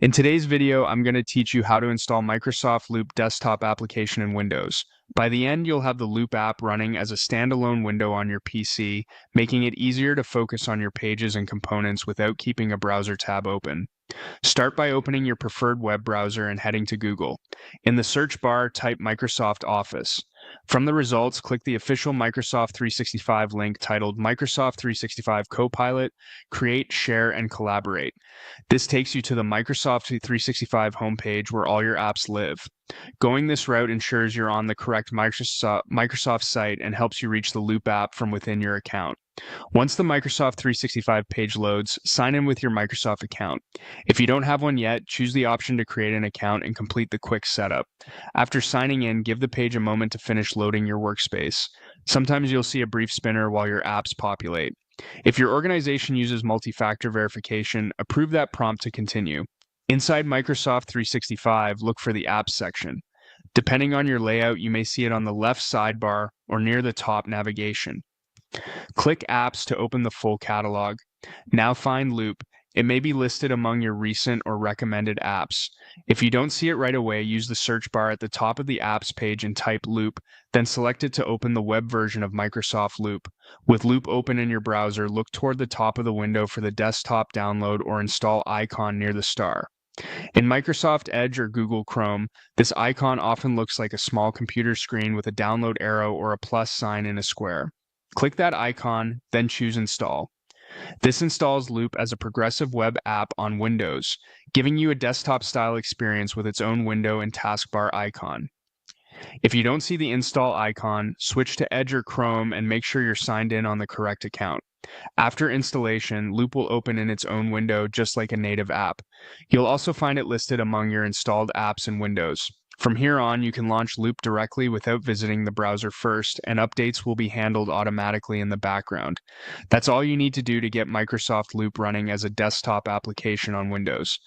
In today's video, I'm going to teach you how to install Microsoft Loop desktop application in Windows. By the end, you'll have the Loop app running as a standalone window on your PC, making it easier to focus on your pages and components without keeping a browser tab open. Start by opening your preferred web browser and heading to Google. In the search bar, type Microsoft Office. From the results, click the official Microsoft 365 link titled Microsoft 365 Copilot, Create, Share, and Collaborate. This takes you to the Microsoft 365 homepage where all your apps live. Going this route ensures you're on the correct Microsoft site and helps you reach the Loop app from within your account. Once the Microsoft 365 page loads, sign in with your Microsoft account. If you don't have one yet, choose the option to create an account and complete the quick setup. After signing in, give the page a moment to finish loading your workspace. Sometimes you'll see a brief spinner while your apps populate. If your organization uses multi-factor verification, approve that prompt to continue. Inside Microsoft 365, look for the Apps section. Depending on your layout, you may see it on the left sidebar or near the top navigation. Click Apps to open the full catalog. Now find Loop. It may be listed among your recent or recommended apps. If you don't see it right away, use the search bar at the top of the apps page and type Loop, then select it to open the web version of Microsoft Loop. With Loop open in your browser, look toward the top of the window for the desktop download or install icon near the star. In Microsoft Edge or Google Chrome, this icon often looks like a small computer screen with a download arrow or a plus sign in a square. Click that icon, then choose Install. This installs Loop as a progressive web app on Windows, giving you a desktop-style experience with its own window and taskbar icon. If you don't see the install icon, switch to Edge or Chrome and make sure you're signed in on the correct account. After installation, Loop will open in its own window just like a native app. You'll also find it listed among your installed apps in Windows. From here on, you can launch Loop directly without visiting the browser first, and updates will be handled automatically in the background. That's all you need to do to get Microsoft Loop running as a desktop application on Windows.